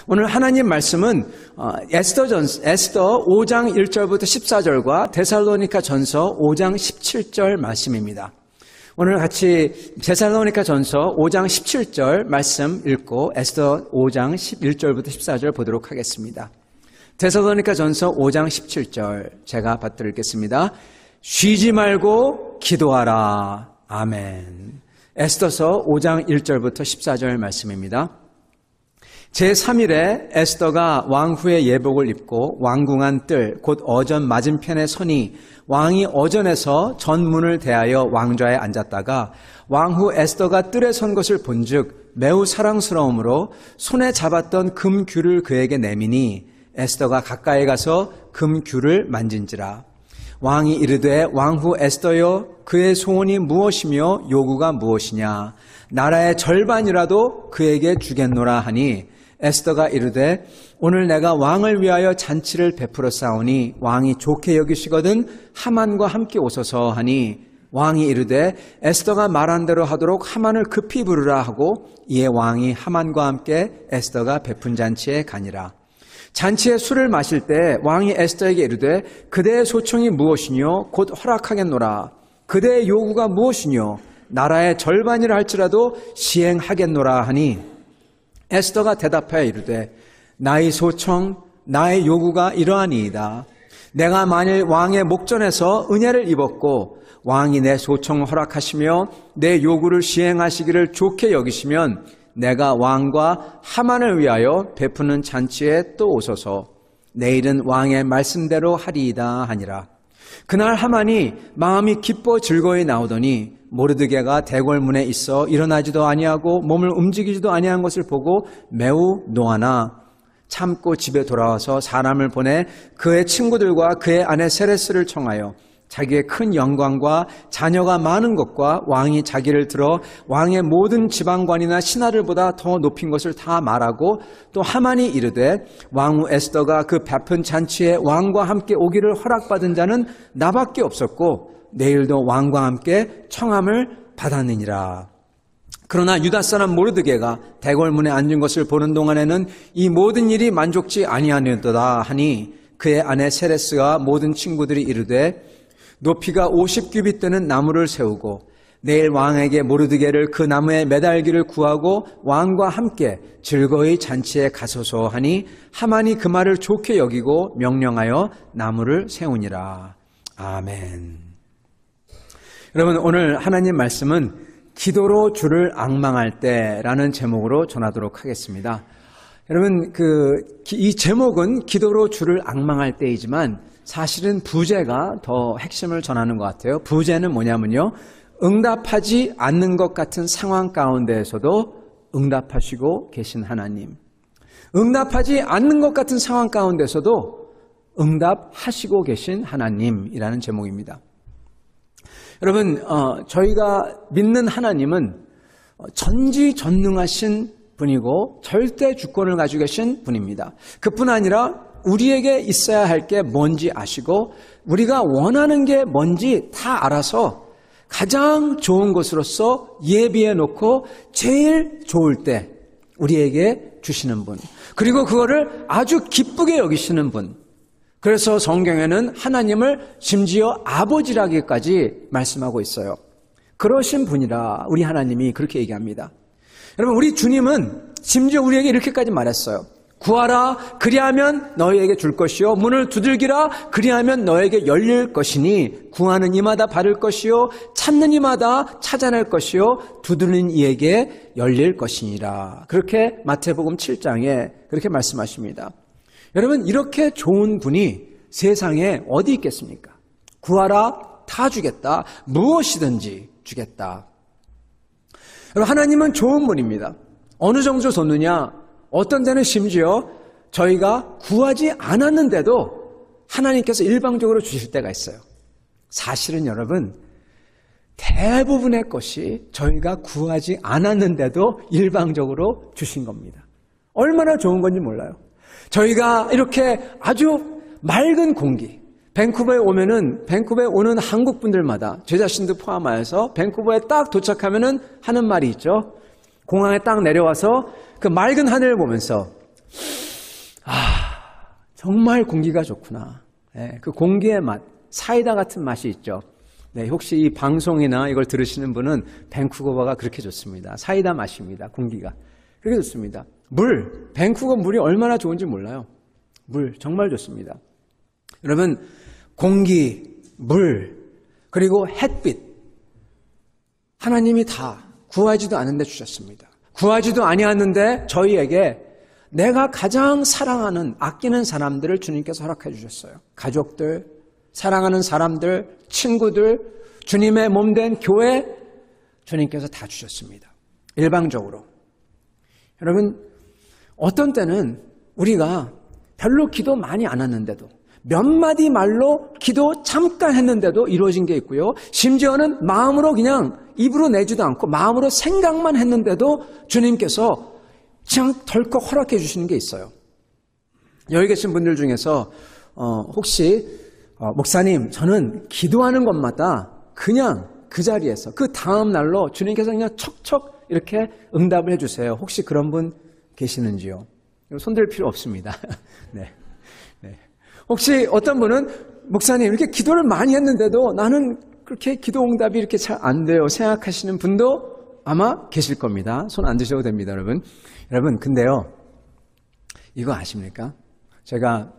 오늘 하나님 말씀은 에스더 5장 1절부터 14절과 데살로니가 전서 5장 17절 말씀입니다. 오늘 같이 데살로니가 전서 5장 17절 말씀 읽고 에스더 5장 11절부터 14절 보도록 하겠습니다. 데살로니가 전서 5장 17절 제가 받들어 읽겠습니다. 쉬지 말고 기도하라. 아멘. 에스더서 5장 1절부터 14절 말씀입니다. 제3일에 에스더가 왕후의 예복을 입고 왕궁안 뜰 곧 어전 맞은편에 서니 왕이 어전에서 전문을 대하여 왕좌에 앉았다가 왕후 에스더가 뜰에 선 것을 본즉 매우 사랑스러움으로 손에 잡았던 금귤을 그에게 내미니 에스더가 가까이 가서 금귤을 만진지라. 왕이 이르되 왕후 에스더여 그의 소원이 무엇이며 요구가 무엇이냐 나라의 절반이라도 그에게 주겠노라 하니 에스더가 이르되 오늘 내가 왕을 위하여 잔치를 베풀어 싸우니 왕이 좋게 여기시거든 하만과 함께 오소서 하니 왕이 이르되 에스더가 말한 대로 하도록 하만을 급히 부르라 하고 이에 왕이 하만과 함께 에스더가 베푼 잔치에 가니라. 잔치에 술을 마실 때 왕이 에스더에게 이르되 그대의 소청이 무엇이뇨 곧 허락하겠노라. 그대의 요구가 무엇이뇨 나라의 절반이라 할지라도 시행하겠노라 하니 에스더가 대답하여 이르되 나의 소청 나의 요구가 이러하니이다. 내가 만일 왕의 목전에서 은혜를 입었고 왕이 내 소청을 허락하시며 내 요구를 시행하시기를 좋게 여기시면 내가 왕과 하만을 위하여 베푸는 잔치에 또 오소서. 내일은 왕의 말씀대로 하리이다 하니라. 그날 하만이 마음이 기뻐 즐거이 나오더니 모르드게가 대궐문에 있어 일어나지도 아니하고 몸을 움직이지도 아니한 것을 보고 매우 노하나 참고 집에 돌아와서 사람을 보내 그의 친구들과 그의 아내 세레스를 청하여 자기의 큰 영광과 자녀가 많은 것과 왕이 자기를 들어 왕의 모든 지방관이나 신하들보다 더 높인 것을 다 말하고 또 하만이 이르되 왕후 에스더가 그 베푼 잔치에 왕과 함께 오기를 허락받은 자는 나밖에 없었고 내일도 왕과 함께 청함을 받았느니라. 그러나 유다 사람 모르드게가 대궐문에 앉은 것을 보는 동안에는 이 모든 일이 만족치 아니하였도다 하니 그의 아내 세레스와 모든 친구들이 이르되 높이가 50규빗 되는 나무를 세우고 내일 왕에게 모르드게를 그 나무에 매달기를 구하고 왕과 함께 즐거이 잔치에 가소서 하니 하만이 그 말을 좋게 여기고 명령하여 나무를 세우니라. 아멘. 여러분 오늘 하나님 말씀은 기도로 주를 앙망할 때라는 제목으로 전하도록 하겠습니다. 여러분 이 제목은 기도로 주를 앙망할 때이지만 사실은 부제가 더 핵심을 전하는 것 같아요. 부제는 뭐냐면요. 응답하지 않는 것 같은 상황 가운데에서도 응답하시고 계신 하나님. 응답하지 않는 것 같은 상황 가운데서도 응답하시고 계신 하나님이라는 제목입니다. 여러분 저희가 믿는 하나님은 전지전능하신 분이고 절대 주권을 가지고 계신 분입니다. 그뿐 아니라 우리에게 있어야 할 게 뭔지 아시고 우리가 원하는 게 뭔지 다 알아서 가장 좋은 것으로서 예비해 놓고 제일 좋을 때 우리에게 주시는 분, 그리고 그거를 아주 기쁘게 여기시는 분. 그래서 성경에는 하나님을 심지어 아버지라기까지 말씀하고 있어요. 그러신 분이라 우리 하나님이 그렇게 얘기합니다. 여러분 우리 주님은 심지어 우리에게 이렇게까지 말했어요. 구하라 그리하면 너희에게 줄 것이요 문을 두들기라 그리하면 너에게 열릴 것이니 구하는 이마다 받을 것이요 찾는 이마다 찾아낼 것이요 두드리는 이에게 열릴 것이니라. 그렇게 마태복음 7장에 그렇게 말씀하십니다. 여러분 이렇게 좋은 분이 세상에 어디 있겠습니까? 구하라 다 주겠다. 무엇이든지 주겠다. 여러분 하나님은 좋은 분입니다. 어느 정도 좋느냐? 어떤 데는 심지어 저희가 구하지 않았는데도 하나님께서 일방적으로 주실 때가 있어요. 사실은 여러분 대부분의 것이 저희가 구하지 않았는데도 일방적으로 주신 겁니다. 얼마나 좋은 건지 몰라요. 저희가 이렇게 아주 맑은 공기, 밴쿠버에 오면은 밴쿠버에 오는 한국 분들마다 제 자신도 포함하여서 밴쿠버에 딱 도착하면은 하는 말이 있죠. 공항에 딱 내려와서 그 맑은 하늘을 보면서 정말 공기가 좋구나. 네, 그 공기의 맛, 사이다 같은 맛이 있죠. 네, 혹시 이 방송이나 이걸 들으시는 분은 밴쿠버가 그렇게 좋습니다. 사이다 맛입니다. 공기가. 그렇게 좋습니다. 물, 밴쿠버 물이 얼마나 좋은지 몰라요. 물 정말 좋습니다. 여러분, 공기, 물, 그리고 햇빛, 하나님이 다 구하지도 않은데 주셨습니다. 구하지도 아니었는데 저희에게 내가 가장 사랑하는, 아끼는 사람들을 주님께서 허락해 주셨어요. 가족들, 사랑하는 사람들, 친구들, 주님의 몸된 교회, 주님께서 다 주셨습니다. 일방적으로. 여러분, 어떤 때는 우리가 별로 기도 많이 안 했는데도, 몇 마디 말로 기도 잠깐 했는데도 이루어진 게 있고요. 심지어는 마음으로 그냥 입으로 내지도 않고 마음으로 생각만 했는데도 주님께서 그냥 덜컥 허락해 주시는 게 있어요. 여기 계신 분들 중에서 혹시 목사님, 저는 기도하는 것마다 그냥 그 자리에서 그 다음 날로 주님께서 그냥 척척 이렇게 응답을 해주세요. 혹시 그런 분 계시는지요? 손들 필요 없습니다. 네. 혹시 어떤 분은 목사님 이렇게 기도를 많이 했는데도 나는 그렇게 기도 응답이 이렇게 잘 안 돼요 생각하시는 분도 아마 계실 겁니다. 손 안 드셔도 됩니다, 여러분. 여러분, 근데요, 이거 아십니까? 제가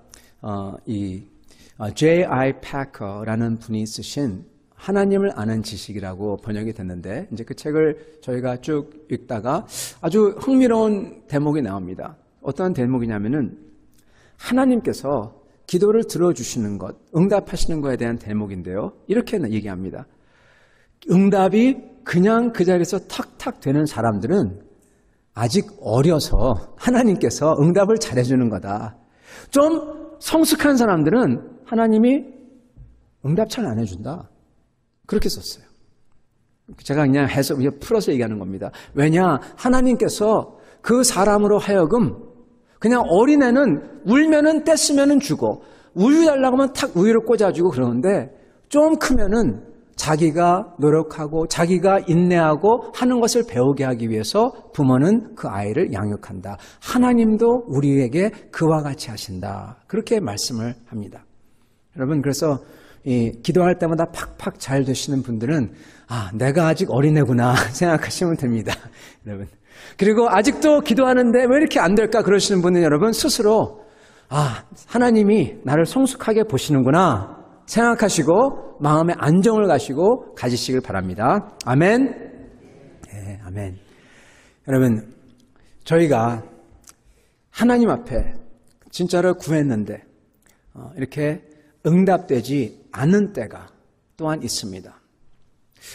J.I. Packer라는 분이 쓰신 하나님을 아는 지식이라고 번역이 됐는데, 이제 그 책을 저희가 쭉 읽다가 아주 흥미로운 대목이 나옵니다. 어떤 대목이냐면은 하나님께서 기도를 들어주시는 것, 응답하시는 것에 대한 대목인데요. 이렇게 얘기합니다. 응답이 그냥 그 자리에서 탁탁 되는 사람들은 아직 어려서 하나님께서 응답을 잘해주는 거다. 좀 성숙한 사람들은 하나님이 응답 잘 안 해준다. 그렇게 썼어요. 제가 그냥 해서 풀어서 얘기하는 겁니다. 왜냐? 하나님께서 그 사람으로 하여금 그냥 어린애는 울면은 떼쓰면은 주고 우유 달라고 하면 탁 우유를 꽂아주고 그러는데 좀 크면은 자기가 노력하고 자기가 인내하고 하는 것을 배우게 하기 위해서 부모는 그 아이를 양육한다. 하나님도 우리에게 그와 같이 하신다. 그렇게 말씀을 합니다. 여러분, 그래서 기도할 때마다 팍팍 잘 되시는 분들은 내가 아직 어린애구나 생각하시면 됩니다. 여러분. 그리고 아직도 기도하는데 왜 이렇게 안 될까 그러시는 분은 여러분 스스로 하나님이 나를 성숙하게 보시는구나 생각하시고 마음의 안정을 가지시길 바랍니다. 아멘. 네, 아멘. 여러분, 저희가 하나님 앞에 진짜로 구했는데 이렇게 응답되지 않는 때가 또한 있습니다.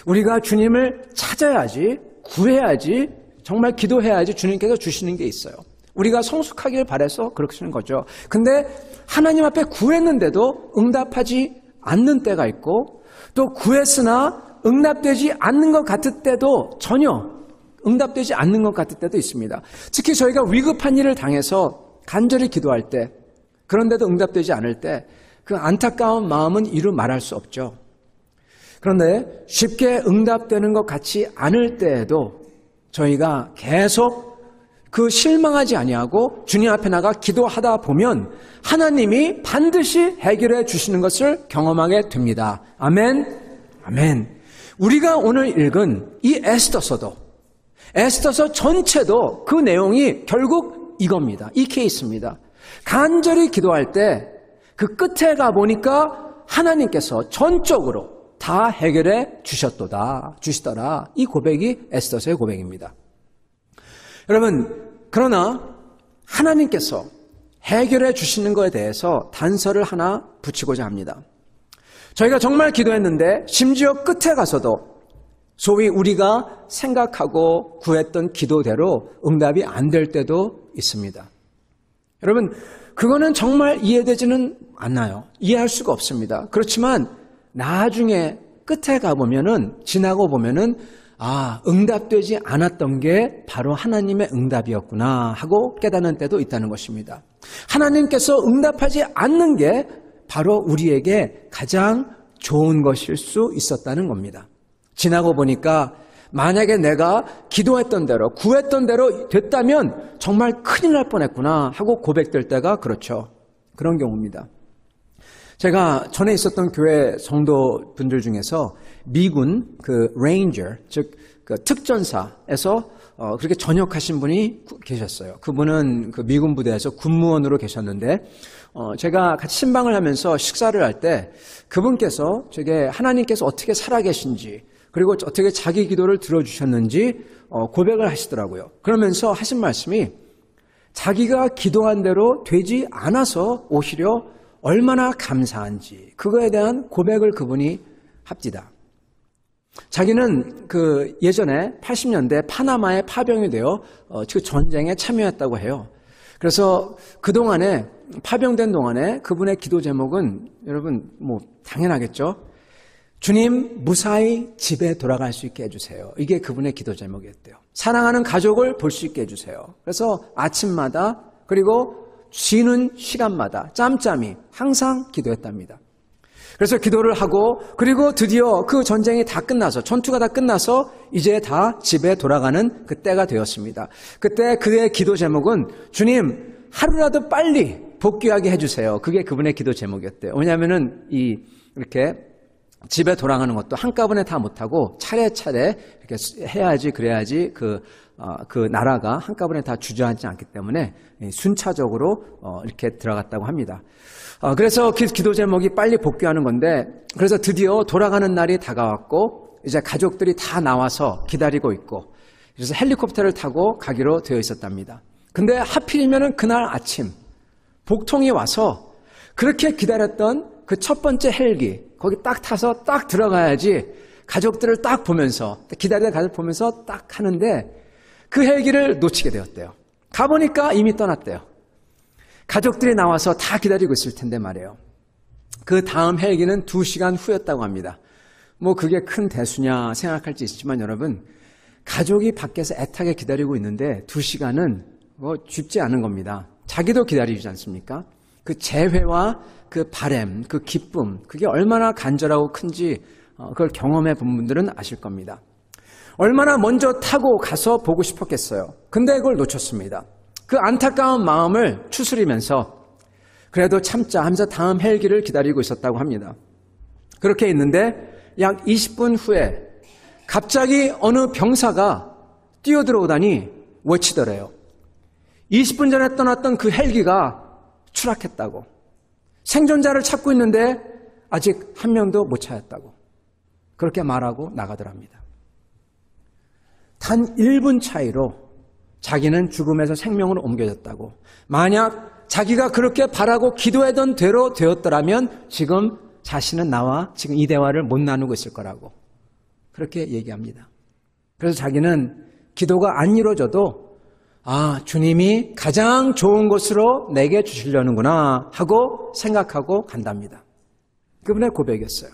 우리가 주님을 찾아야지, 구해야지, 정말 기도해야지 주님께서 주시는 게 있어요. 우리가 성숙하길 바라서 그렇게 하시는 거죠. 근데 하나님 앞에 구했는데도 응답하지 않는 때가 있고, 또 구했으나 응답되지 않는 것 같을 때도 전혀 응답되지 않는 것 같을 때도 있습니다. 특히 저희가 위급한 일을 당해서 간절히 기도할 때, 그런데도 응답되지 않을 때 그 안타까운 마음은 이루 말할 수 없죠. 그런데 쉽게 응답되는 것 같지 않을 때에도 저희가 계속 그 실망하지 아니하고 주님 앞에 나가 기도하다 보면 하나님이 반드시 해결해 주시는 것을 경험하게 됩니다. 아멘. 아멘. 우리가 오늘 읽은 이 에스더서 전체도 그 내용이 결국 이겁니다. 이 케이스입니다. 간절히 기도할 때 그 끝에 가보니까 하나님께서 전적으로 다 해결해 주시더라. 이 고백이 에스더서의 고백입니다. 여러분, 그러나 하나님께서 해결해 주시는 것에 대해서 단서를 하나 붙이고자 합니다. 저희가 정말 기도했는데 심지어 끝에 가서도 소위 우리가 생각하고 구했던 기도대로 응답이 안 될 때도 있습니다. 여러분, 그거는 정말 이해되지는 않아요. 이해할 수가 없습니다. 그렇지만 나중에 끝에 가보면은, 지나고 보면은 응답되지 않았던 게 바로 하나님의 응답이었구나 하고 깨닫는 때도 있다는 것입니다. 하나님께서 응답하지 않는 게 바로 우리에게 가장 좋은 것일 수 있었다는 겁니다. 지나고 보니까 만약에 내가 기도했던 대로, 구했던 대로 됐다면 정말 큰일 날 뻔했구나 하고 고백될 때가 그렇죠. 그런 경우입니다. 제가 전에 있었던 교회 성도분들 중에서 미군 그 레인저, 즉 그 특전사에서 그렇게 전역하신 분이 계셨어요. 그분은 그 미군 부대에서 군무원으로 계셨는데 제가 같이 신방을 하면서 식사를 할 때 그분께서 제게 하나님께서 어떻게 살아계신지 그리고 어떻게 자기 기도를 들어주셨는지 고백을 하시더라고요. 그러면서 하신 말씀이 자기가 기도한 대로 되지 않아서 오히려 얼마나 감사한지 그거에 대한 고백을 그분이 합디다. 자기는 그 예전에 80년대 파나마에 파병이 되어 그 전쟁에 참여했다고 해요. 그래서 그동안에 파병된 동안에 그분의 기도 제목은 여러분 뭐 당연하겠죠. 주님 무사히 집에 돌아갈 수 있게 해주세요. 이게 그분의 기도 제목이었대요. 사랑하는 가족을 볼 수 있게 해주세요. 그래서 아침마다 그리고 쉬는 시간마다 짬짬이 항상 기도했답니다. 그래서 기도를 하고 그리고 드디어 그 전쟁이 다 끝나서 전투가 다 끝나서 이제 다 집에 돌아가는 그때가 되었습니다. 그때 그의 기도 제목은 주님 하루라도 빨리 복귀하게 해주세요. 그게 그분의 기도 제목이었대요. 왜냐하면은 이렇게 집에 돌아가는 것도 한꺼번에 다 못하고 차례차례 이렇게 해야지 그래야지 그 나라가 한꺼번에 다 주저앉지 않기 때문에 순차적으로 이렇게 들어갔다고 합니다. 그래서 기도 제목이 빨리 복귀하는 건데 그래서 드디어 돌아가는 날이 다가왔고 이제 가족들이 다 나와서 기다리고 있고 그래서 헬리콥터를 타고 가기로 되어 있었답니다. 근데 하필이면은 그날 아침 복통이 와서 그렇게 기다렸던 그 첫 번째 헬기 거기 딱 타서 딱 들어가야지 가족들을 딱 보면서 기다리는 가족 보면서 딱 하는데 그 헬기를 놓치게 되었대요. 가보니까 이미 떠났대요. 가족들이 나와서 다 기다리고 있을 텐데 말이에요. 그 다음 헬기는 2시간 후였다고 합니다. 뭐 그게 큰 대수냐 생각할지 있지만 여러분 가족이 밖에서 애타게 기다리고 있는데 2시간은 뭐 쉽지 않은 겁니다. 자기도 기다리지 않습니까? 그 재회와 그 바램, 그 기쁨 그게 얼마나 간절하고 큰지 그걸 경험해 본 분들은 아실 겁니다. 얼마나 먼저 타고 가서 보고 싶었겠어요. 근데 그걸 놓쳤습니다. 그 안타까운 마음을 추스리면서 그래도 참자 하면서 다음 헬기를 기다리고 있었다고 합니다. 그렇게 있는데 약 20분 후에 갑자기 어느 병사가 뛰어들어오다니 외치더래요. 20분 전에 떠났던 그 헬기가 추락했다고. 생존자를 찾고 있는데 아직 한 명도 못 찾았다고. 그렇게 말하고 나가더랍니다. 단 1분 차이로 자기는 죽음에서 생명으로 옮겨졌다고. 만약 자기가 그렇게 바라고 기도하던 대로 되었더라면 지금 자신은 나와 지금 이 대화를 못 나누고 있을 거라고. 그렇게 얘기합니다. 그래서 자기는 기도가 안 이루어져도 주님이 가장 좋은 것으로 내게 주시려는구나 하고 생각하고 간답니다. 그분의 고백이었어요.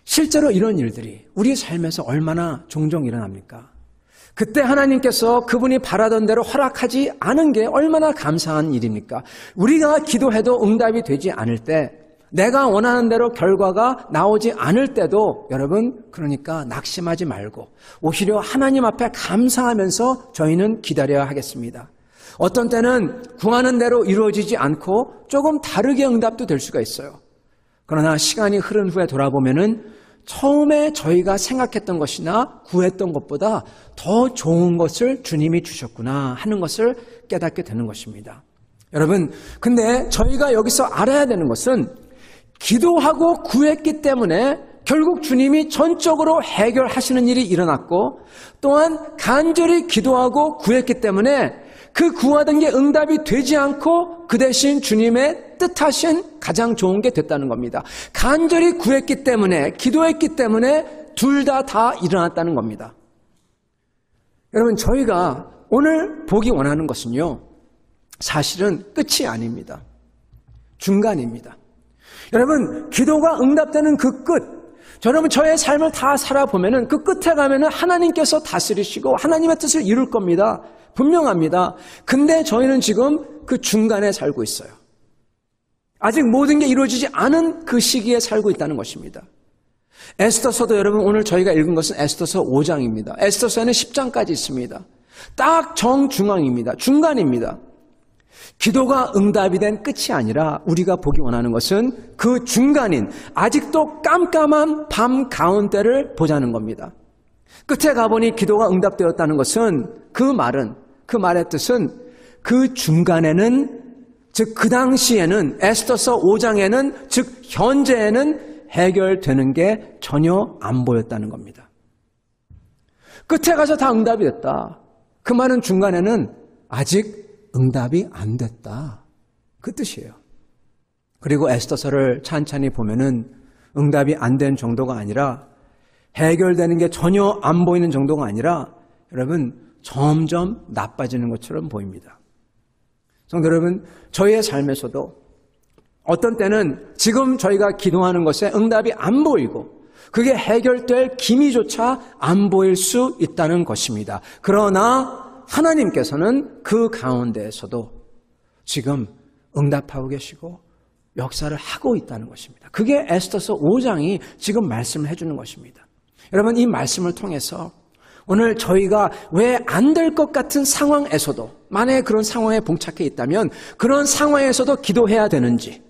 실제로 이런 일들이 우리 삶에서 얼마나 종종 일어납니까? 그때 하나님께서 그분이 바라던 대로 허락하지 않은 게 얼마나 감사한 일입니까? 우리가 기도해도 응답이 되지 않을 때 내가 원하는 대로 결과가 나오지 않을 때도 여러분 그러니까 낙심하지 말고 오히려 하나님 앞에 감사하면서 저희는 기다려야 하겠습니다. 어떤 때는 구하는 대로 이루어지지 않고 조금 다르게 응답도 될 수가 있어요. 그러나 시간이 흐른 후에 돌아보면은 처음에 저희가 생각했던 것이나 구했던 것보다 더 좋은 것을 주님이 주셨구나 하는 것을 깨닫게 되는 것입니다. 여러분, 근데 저희가 여기서 알아야 되는 것은 기도하고 구했기 때문에 결국 주님이 전적으로 해결하시는 일이 일어났고 또한 간절히 기도하고 구했기 때문에 그 구하던 게 응답이 되지 않고 그 대신 주님의 뜻하신 가장 좋은 게 됐다는 겁니다. 간절히 구했기 때문에 기도했기 때문에 둘 다 일어났다는 겁니다. 여러분 저희가 오늘 보기 원하는 것은요 사실은 끝이 아닙니다. 중간입니다. 여러분 기도가 응답되는 그 끝 여러분 저의 삶을 다 살아보면은 그 끝에 가면은 하나님께서 다스리시고 하나님의 뜻을 이룰 겁니다. 분명합니다. 근데 저희는 지금 그 중간에 살고 있어요. 아직 모든 게 이루어지지 않은 그 시기에 살고 있다는 것입니다. 에스더서도 여러분 오늘 저희가 읽은 것은 에스더서 5장입니다. 에스더서에는 10장까지 있습니다. 딱 정중앙입니다. 중간입니다. 기도가 응답이 된 끝이 아니라 우리가 보기 원하는 것은 그 중간인 아직도 깜깜한 밤 가운데를 보자는 겁니다. 끝에 가보니 기도가 응답되었다는 것은 그 말의 뜻은 그 중간에는 즉 그 당시에는 에스더서 5장에는 즉 현재에는 해결되는 게 전혀 안 보였다는 겁니다. 끝에 가서 다 응답이 됐다. 그 말은 중간에는 아직 응답이 안 됐다. 그 뜻이에요. 그리고 에스더서를 찬찬히 보면은 응답이 안 된 정도가 아니라 해결되는 게 전혀 안 보이는 정도가 아니라 여러분 점점 나빠지는 것처럼 보입니다. 성도 여러분, 저희의 삶에서도 어떤 때는 지금 저희가 기도하는 것에 응답이 안 보이고 그게 해결될 기미조차 안 보일 수 있다는 것입니다. 그러나 하나님께서는 그 가운데에서도 지금 응답하고 계시고 역사를 하고 있다는 것입니다. 그게 에스더서 5장이 지금 말씀을 해주는 것입니다. 여러분, 이 말씀을 통해서 오늘 저희가 왜 안 될 것 같은 상황에서도 만약에 그런 상황에 봉착해 있다면 그런 상황에서도 기도해야 되는지,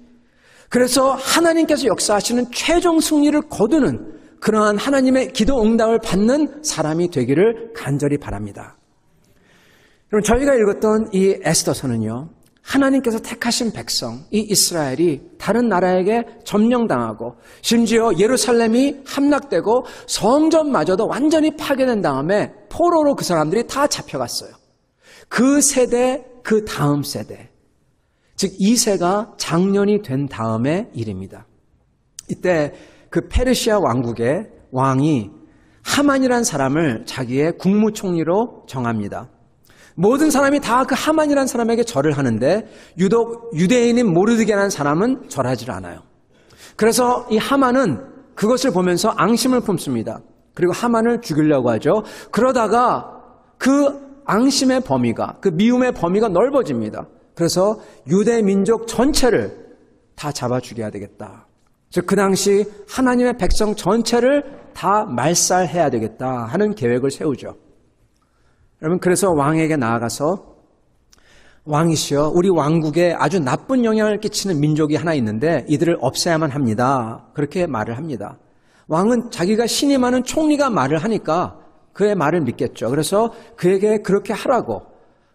그래서 하나님께서 역사하시는 최종 승리를 거두는 그러한 하나님의 기도 응답을 받는 사람이 되기를 간절히 바랍니다. 그럼 저희가 읽었던 이 에스더서는요, 하나님께서 택하신 백성, 이 이스라엘이 다른 나라에게 점령당하고 심지어 예루살렘이 함락되고 성전마저도 완전히 파괴된 다음에 포로로 그 사람들이 다 잡혀갔어요. 그 세대, 그 다음 세대, 즉 2세가 장년이 된 다음의 일입니다. 이때 그 페르시아 왕국의 왕이 하만이라는 사람을 자기의 국무총리로 정합니다. 모든 사람이 다 그 하만이라는 사람에게 절을 하는데 유독 유대인인 모르드게라는 사람은 절하지 않아요. 그래서 이 하만은 그것을 보면서 앙심을 품습니다. 그리고 하만을 죽이려고 하죠. 그러다가 그 앙심의 범위가, 그 미움의 범위가 넓어집니다. 그래서 유대 민족 전체를 다 잡아 죽여야 되겠다. 즉 그 당시 하나님의 백성 전체를 다 말살해야 되겠다 하는 계획을 세우죠. 여러분, 그래서 왕에게 나아가서 왕이시여, 우리 왕국에 아주 나쁜 영향을 끼치는 민족이 하나 있는데 이들을 없애야만 합니다. 그렇게 말을 합니다. 왕은 자기가 신임하는 총리가 말을 하니까 그의 말을 믿겠죠. 그래서 그에게 그렇게 하라고,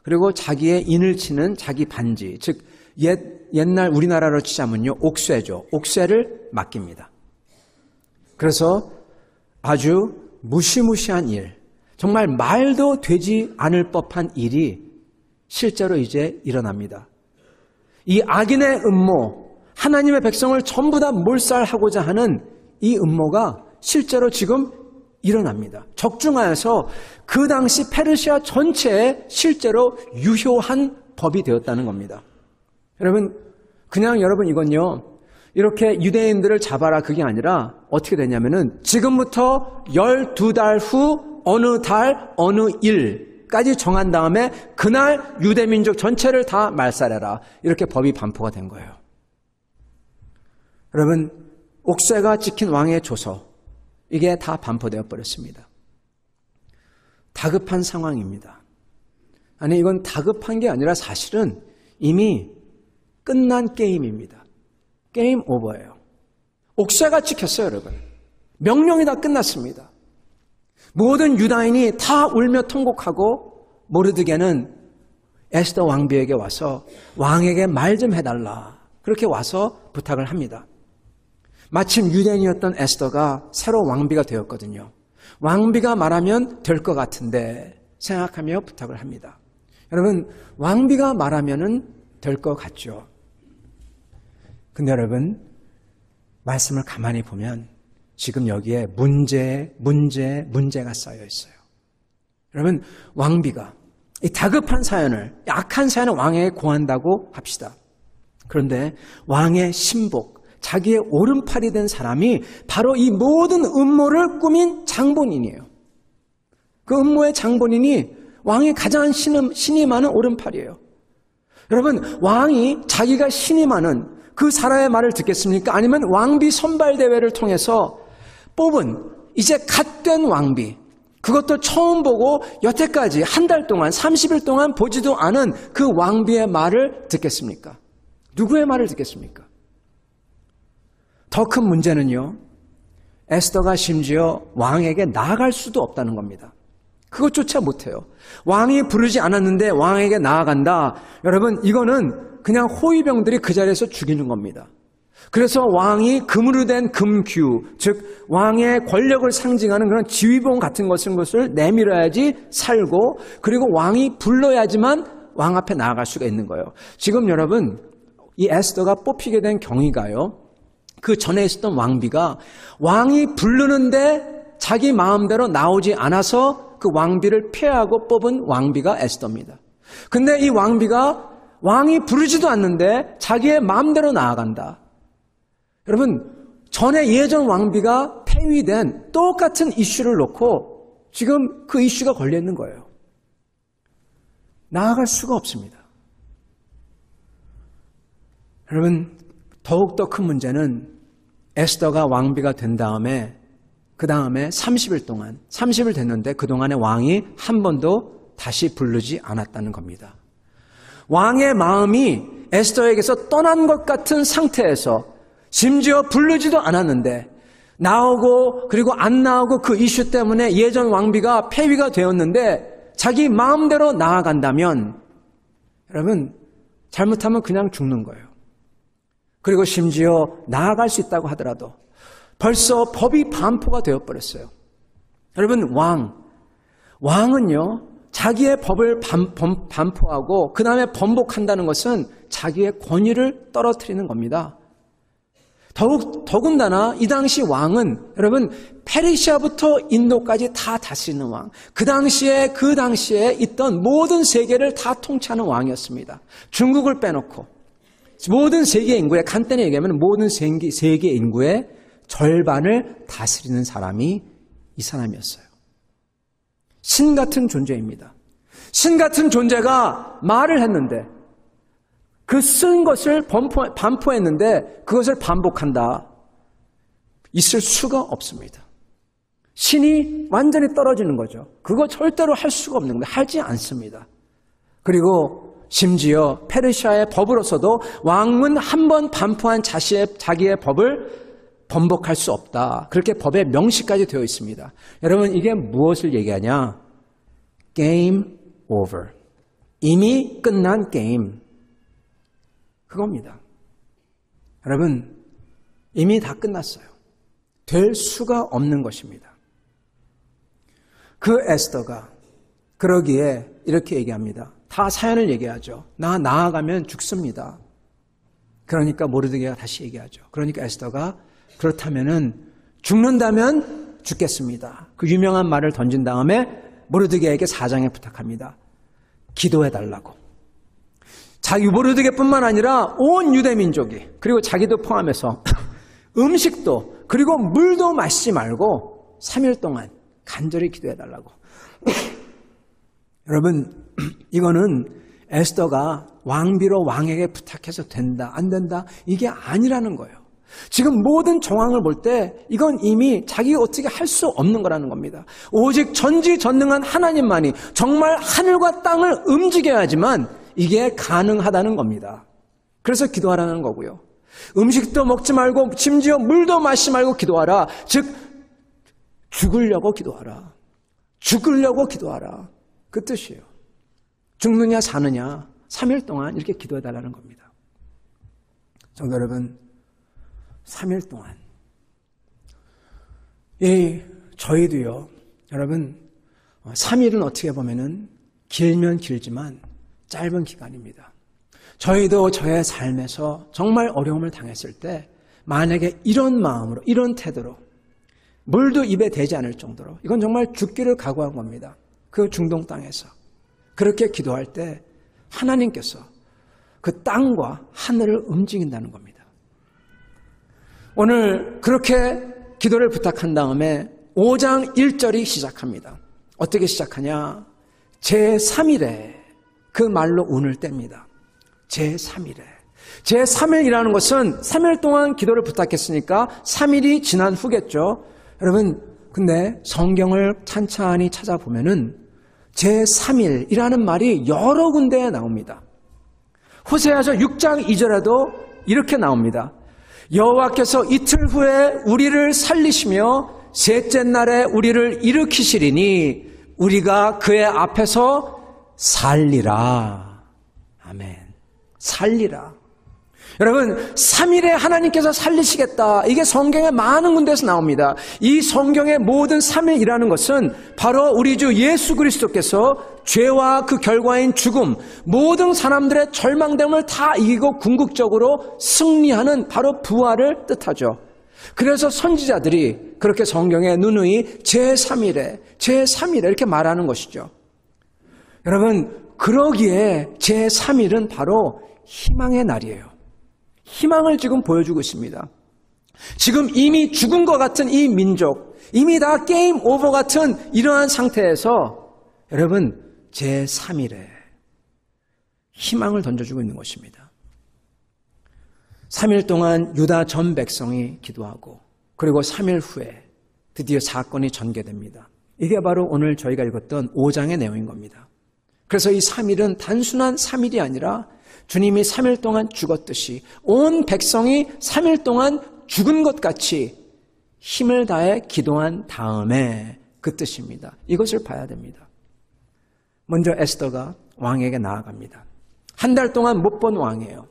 그리고 자기의 인을 치는 자기 반지, 즉 옛날 우리나라로 치자면요, 옥쇠죠. 옥쇠를 맡깁니다. 그래서 아주 무시무시한 일, 정말 말도 되지 않을 법한 일이 실제로 이제 일어납니다. 이 악인의 음모, 하나님의 백성을 전부 다 몰살하고자 하는 이 음모가 실제로 지금 일어납니다. 적중하여서 그 당시 페르시아 전체에 실제로 유효한 법이 되었다는 겁니다. 여러분, 그냥 여러분 이건요, 이렇게 유대인들을 잡아라 그게 아니라 어떻게 되냐면은 지금부터 12달 후 어느 달, 어느 일까지 정한 다음에 그날 유대민족 전체를 다 말살해라. 이렇게 법이 반포가 된 거예요. 여러분, 옥새가 찍힌 왕의 조서, 이게 다 반포되어 버렸습니다. 다급한 상황입니다. 아니, 이건 다급한 게 아니라 사실은 이미 끝난 게임입니다. 게임 오버예요. 옥새가 찍혔어요, 여러분. 명령이 다 끝났습니다. 모든 유다인이 다 울며 통곡하고 모르드게는 에스더 왕비에게 와서 왕에게 말 좀 해달라. 그렇게 와서 부탁을 합니다. 마침 유대인이었던 에스더가 새로 왕비가 되었거든요. 왕비가 말하면 될 것 같은데 생각하며 부탁을 합니다. 여러분, 왕비가 말하면은 될 것 같죠. 근데 여러분, 말씀을 가만히 보면 지금 여기에 문제가 쌓여 있어요. 여러분, 왕비가 이 다급한 사연을, 악한 사연을 왕에게 고한다고 합시다. 그런데 왕의 신복, 자기의 오른팔이 된 사람이 바로 이 모든 음모를 꾸민 장본인이에요. 그 음모의 장본인이 왕이 가장 신임하는 오른팔이에요. 여러분, 왕이 자기가 신임하는 그 사람의 말을 듣겠습니까? 아니면 왕비 선발대회를 통해서 뽑은 이제 갓 된 왕비, 그것도 처음 보고 여태까지 한 달 동안 30일 동안 보지도 않은 그 왕비의 말을 듣겠습니까? 누구의 말을 듣겠습니까? 더 큰 문제는요, 에스더가 심지어 왕에게 나아갈 수도 없다는 겁니다. 그것조차 못해요. 왕이 부르지 않았는데 왕에게 나아간다. 여러분, 이거는 그냥 호위병들이 그 자리에서 죽이는 겁니다. 그래서 왕이 금으로 된 금규, 즉 왕의 권력을 상징하는 그런 지휘봉 같은 것을 내밀어야지 살고, 그리고 왕이 불러야지만 왕 앞에 나아갈 수가 있는 거예요. 지금 여러분, 이 에스더가 뽑히게 된 경위가요, 그 전에 있었던 왕비가 왕이 부르는데 자기 마음대로 나오지 않아서 그 왕비를 피하고 뽑은 왕비가 에스더입니다. 근데 이 왕비가 왕이 부르지도 않는데 자기의 마음대로 나아간다. 여러분, 전에 예전 왕비가 폐위된 똑같은 이슈를 놓고 지금 그 이슈가 걸려있는 거예요. 나아갈 수가 없습니다. 여러분, 더욱더 큰 문제는 에스더가 왕비가 된 다음에 그 다음에 30일 동안 30일 됐는데 그동안에 왕이 한 번도 다시 부르지 않았다는 겁니다. 왕의 마음이 에스더에게서 떠난 것 같은 상태에서 심지어 부르지도 않았는데 나오고 그리고 안 나오고 그 이슈 때문에 예전 왕비가 폐위가 되었는데 자기 마음대로 나아간다면 여러분, 잘못하면 그냥 죽는 거예요. 그리고 심지어 나아갈 수 있다고 하더라도 벌써 법이 반포가 되어버렸어요. 여러분, 왕은요, 자기의 법을 반포하고 그 다음에 번복한다는 것은 자기의 권위를 떨어뜨리는 겁니다. 더군다나 이 당시 왕은 여러분, 페르시아부터 인도까지 다 다스리는 왕, 그 당시에 있던 모든 세계를 다 통치하는 왕이었습니다. 중국을 빼놓고 모든 세계 인구의, 간단히 얘기하면 모든 세계 인구의 절반을 다스리는 사람이 이 사람이었어요. 신 같은 존재입니다. 신 같은 존재가 말을 했는데 그 쓴 것을 반포했는데 그것을 반복한다. 있을 수가 없습니다. 신이 완전히 떨어지는 거죠. 그거 절대로 할 수가 없는 거예요. 하지 않습니다. 그리고 심지어 페르시아의 법으로서도 왕은 한 번 반포한 자기의 법을 번복할 수 없다. 그렇게 법에 명시까지 되어 있습니다. 여러분, 이게 무엇을 얘기하냐? Game over. 이미 끝난 게임. 그겁니다. 여러분, 이미 다 끝났어요. 될 수가 없는 것입니다. 그 에스더가 그러기에 이렇게 얘기합니다. 다 사연을 얘기하죠. 나 나아가면 죽습니다. 그러니까 모르드게가 다시 얘기하죠. 그러니까 에스더가 그렇다면은 죽는다면 죽겠습니다. 그 유명한 말을 던진 다음에 모르드게에게 사장에 부탁합니다. 기도해달라고. 자기 모르드게뿐만 아니라 온 유대민족이, 그리고 자기도 포함해서 음식도 그리고 물도 마시지 말고 3일 동안 간절히 기도해달라고. 여러분, 이거는 에스더가 왕비로 왕에게 부탁해서 된다, 안 된다, 이게 아니라는 거예요. 지금 모든 정황을 볼 때 이건 이미 자기가 어떻게 할 수 없는 거라는 겁니다. 오직 전지전능한 하나님만이 정말 하늘과 땅을 움직여야지만 이게 가능하다는 겁니다. 그래서 기도하라는 거고요. 음식도 먹지 말고 심지어 물도 마시지 말고 기도하라. 즉 죽으려고 기도하라. 죽으려고 기도하라. 그 뜻이에요. 죽느냐 사느냐 3일 동안 이렇게 기도해달라는 겁니다. 성도 여러분, 3일 동안 저희도요, 여러분, 3일은 어떻게 보면은 길면 길지만 짧은 기간입니다. 저희도 저의 삶에서 정말 어려움을 당했을 때 만약에 이런 마음으로, 이런 태도로 물도 입에 대지 않을 정도로 이건 정말 죽기를 각오한 겁니다. 그 중동 땅에서 그렇게 기도할 때 하나님께서 그 땅과 하늘을 움직인다는 겁니다. 오늘 그렇게 기도를 부탁한 다음에 5장 1절이 시작합니다. 어떻게 시작하냐? 제3일에 그 말로 운을 뗍니다. 제3일에. 제3일이라는 것은 3일 동안 기도를 부탁했으니까 3일이 지난 후겠죠. 여러분, 근데 성경을 찬찬히 찾아보면은 제3일이라는 말이 여러 군데에 나옵니다. 호세아서 6장 2절에도 이렇게 나옵니다. 여호와께서 이틀 후에 우리를 살리시며 셋째 날에 우리를 일으키시리니 우리가 그의 앞에서 살리라. 아멘. 살리라. 여러분, 3일에 하나님께서 살리시겠다. 이게 성경의 많은 군데에서 나옵니다. 이 성경의 모든 3일이라는 것은 바로 우리 주 예수 그리스도께서 죄와 그 결과인 죽음, 모든 사람들의 절망됨을 다 이기고 궁극적으로 승리하는 바로 부활을 뜻하죠. 그래서 선지자들이 그렇게 성경에 누누이 제3일에 이렇게 말하는 것이죠. 여러분, 그러기에 제3일은 바로 희망의 날이에요. 희망을 지금 보여주고 있습니다. 지금 이미 죽은 것 같은 이 민족, 이미 다 게임 오버 같은 이러한 상태에서 여러분 제3일에 희망을 던져주고 있는 것입니다. 3일 동안 유다 전 백성이 기도하고 그리고 3일 후에 드디어 사건이 전개됩니다. 이게 바로 오늘 저희가 읽었던 5장의 내용인 겁니다. 그래서 이 3일은 단순한 3일이 아니라 주님이 3일 동안 죽었듯이 온 백성이 3일 동안 죽은 것 같이 힘을 다해 기도한 다음에 그 뜻입니다. 이것을 봐야 됩니다. 먼저 에스더가 왕에게 나아갑니다. 한 달 동안 못 본 왕이에요.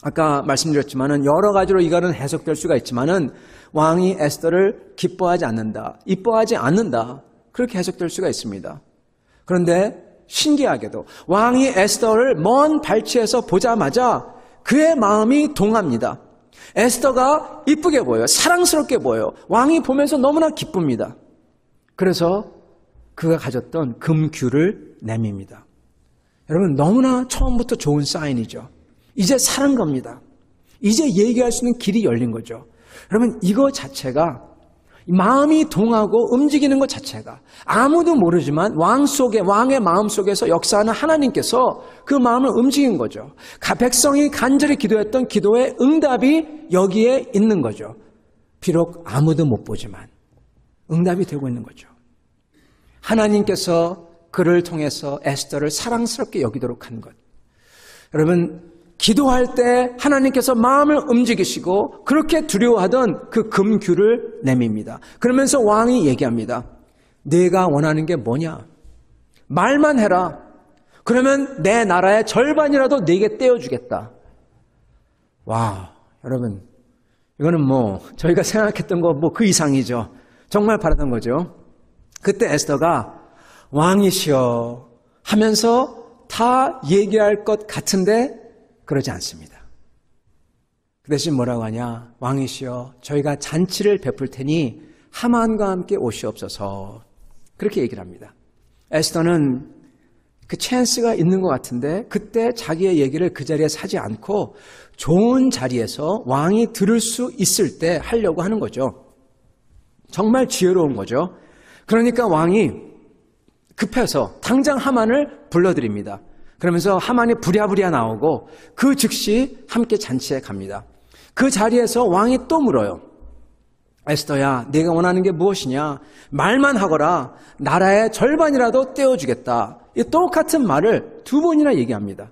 아까 말씀드렸지만은 여러 가지로 이거는 해석될 수가 있지만은 왕이 에스더를 기뻐하지 않는다, 이뻐하지 않는다 그렇게 해석될 수가 있습니다. 그런데 신기하게도 왕이 에스더를 먼 발치에서 보자마자 그의 마음이 동합니다. 에스더가 이쁘게 보여요. 사랑스럽게 보여요. 왕이 보면서 너무나 기쁩니다. 그래서 그가 가졌던 금규를 내밉니다. 여러분, 너무나 처음부터 좋은 사인이죠. 이제 사는 겁니다. 이제 얘기할 수 있는 길이 열린 거죠. 여러분, 이거 자체가 마음이 동하고 움직이는 것 자체가 아무도 모르지만 왕의 마음 속에서 역사하는 하나님께서 그 마음을 움직인 거죠. 백성이 간절히 기도했던 기도의 응답이 여기에 있는 거죠. 비록 아무도 못 보지만 응답이 되고 있는 거죠. 하나님께서 그를 통해서 에스더를 사랑스럽게 여기도록 한 것. 여러분, 기도할 때 하나님께서 마음을 움직이시고 그렇게 두려워하던 그 금규를 내밉니다. 그러면서 왕이 얘기합니다. 네가 원하는 게 뭐냐? 말만 해라. 그러면 내 나라의 절반이라도 네게 떼어주겠다. 와, 여러분, 이거는 저희가 생각했던 거 그 이상이죠. 정말 바라던 거죠. 그때 에스더가 왕이시여 하면서 다 얘기할 것 같은데 그러지 않습니다. 그 대신 뭐라고 하냐? 왕이시여, 저희가 잔치를 베풀 테니 하만과 함께 오시옵소서. 그렇게 얘기를 합니다. 에스더는 그 찬스가 있는 것 같은데 그때 자기의 얘기를 그 자리에 사지 않고 좋은 자리에서 왕이 들을 수 있을 때 하려고 하는 거죠. 정말 지혜로운 거죠. 그러니까 왕이 급해서 당장 하만을 불러드립니다. 그러면서 하만이 부랴부랴 나오고 그 즉시 함께 잔치에 갑니다. 그 자리에서 왕이 또 물어요. 에스더야, 네가 원하는 게 무엇이냐? 말만 하거라. 나라의 절반이라도 떼어주겠다. 이 똑같은 말을 2번이나 얘기합니다.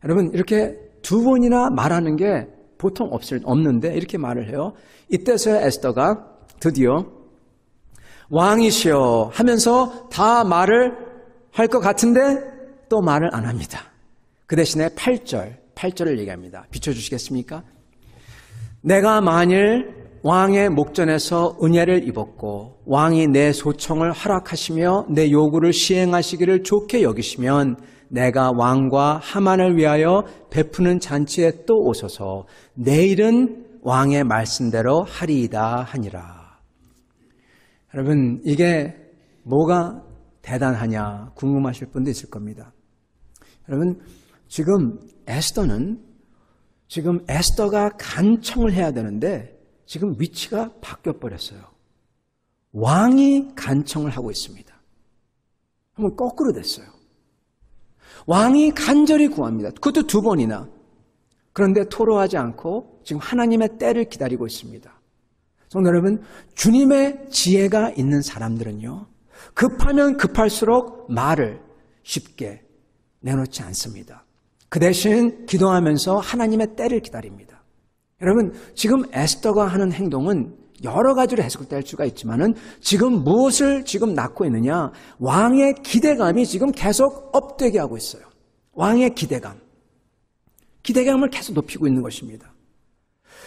여러분, 이렇게 2번이나 말하는 게 보통 없는데 이렇게 말을 해요. 이때서야 에스더가 드디어 왕이시여 하면서 다 말을 할 것 같은데 또 말을 안 합니다. 그 대신에 8절을 얘기합니다. 비춰주시겠습니까? 내가 만일 왕의 목전에서 은혜를 입었고 왕이 내 소청을 허락하시며 내 요구를 시행하시기를 좋게 여기시면 내가 왕과 하만을 위하여 베푸는 잔치에 또 오소서. 내일은 왕의 말씀대로 하리이다 하니라. 여러분, 이게 뭐가 대단하냐 궁금하실 분도 있을 겁니다. 여러분, 지금 에스더가 간청을 해야 되는데 지금 위치가 바뀌어버렸어요. 왕이 간청을 하고 있습니다. 한번 거꾸로 됐어요. 왕이 간절히 구합니다. 그것도 2번이나. 그런데 토로하지 않고 지금 하나님의 때를 기다리고 있습니다. 성도 여러분, 주님의 지혜가 있는 사람들은요, 급하면 급할수록 말을 쉽게 내놓지 않습니다. 그 대신 기도하면서 하나님의 때를 기다립니다. 여러분, 지금 에스더가 하는 행동은 여러 가지로 해석될 수가 있지만은 지금 무엇을 지금 낳고 있느냐? 왕의 기대감이 지금 계속 업되게 하고 있어요. 왕의 기대감을 계속 높이고 있는 것입니다.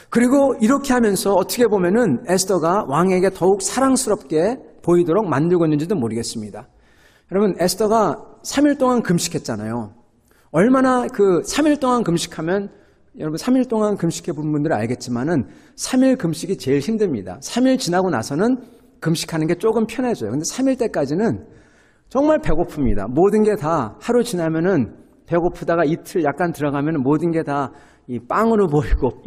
그리고 이렇게 하면서 어떻게 보면은 에스더가 왕에게 더욱 사랑스럽게 보이도록 만들고 있는지도 모르겠습니다. 여러분, 에스더가 3일 동안 금식했잖아요. 얼마나 그 3일 동안 금식하면, 여러분 3일 동안 금식해 본 분들은 알겠지만은 3일 금식이 제일 힘듭니다. 3일 지나고 나서는 금식하는 게 조금 편해져요. 근데 3일 때까지는 정말 배고픕니다. 모든 게 다 하루 지나면은 배고프다가 이틀 약간 들어가면은 모든 게 다 이 빵으로 보이고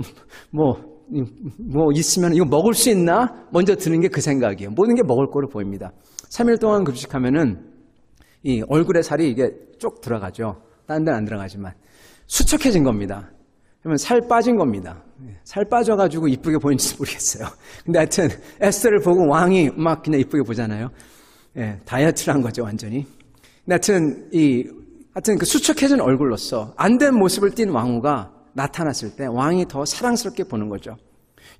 뭐 있으면 이거 먹을 수 있나? 먼저 드는 게 그 생각이에요. 모든 게 먹을 거로 보입니다. 3일 동안 금식하면은 이 얼굴에 살이 이게 쭉 들어가죠. 다른 데는 안 들어가지만 수척해진 겁니다. 그러면 살 빠진 겁니다. 살 빠져가지고 이쁘게 보이는지 모르겠어요. 근데 하여튼 에스더를 보고 왕이 막 그냥 이쁘게 보잖아요. 예, 다이어트를 한 거죠, 완전히. 근데 하여튼 그 수척해진 얼굴로서 안 된 모습을 띈 왕후가 나타났을 때 왕이 더 사랑스럽게 보는 거죠.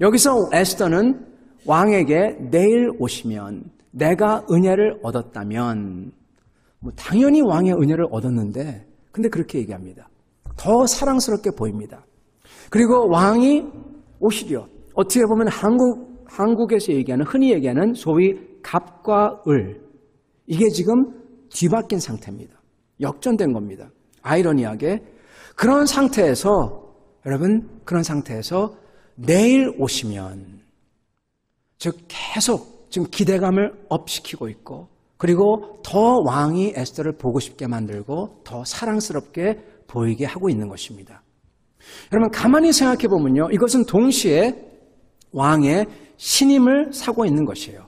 여기서 에스더는 왕에게 내일 오시면 내가 은혜를 얻었다면, 당연히 왕의 은혜를 얻었는데, 근데 그렇게 얘기합니다. 더 사랑스럽게 보입니다. 그리고 왕이 오시려, 어떻게 보면 한국에서 얘기하는, 흔히 얘기하는 소위 갑과 을, 이게 지금 뒤바뀐 상태입니다. 역전된 겁니다. 아이러니하게 그런 상태에서, 여러분, 그런 상태에서 내일 오시면, 즉 계속 지금 기대감을 업시키고 있고, 그리고 더 왕이 에스더를 보고 싶게 만들고 더 사랑스럽게 보이게 하고 있는 것입니다. 여러분, 가만히 생각해 보면요, 이것은 동시에 왕의 신임을 사고 있는 것이에요.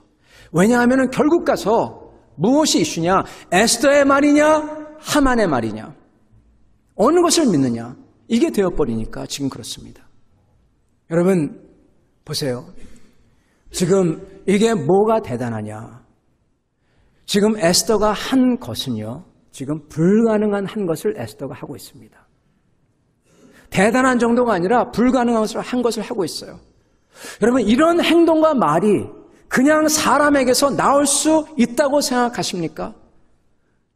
왜냐하면 결국 가서 무엇이 이슈냐? 에스더의 말이냐? 하만의 말이냐? 어느 것을 믿느냐? 이게 되어버리니까 지금 그렇습니다. 여러분, 보세요. 지금 이게 뭐가 대단하냐? 지금 에스더가 한 것은요, 지금 불가능한 한 것을 에스더가 하고 있습니다. 대단한 정도가 아니라 불가능한 한 것을 하고 있어요. 여러분, 이런 행동과 말이 그냥 사람에게서 나올 수 있다고 생각하십니까?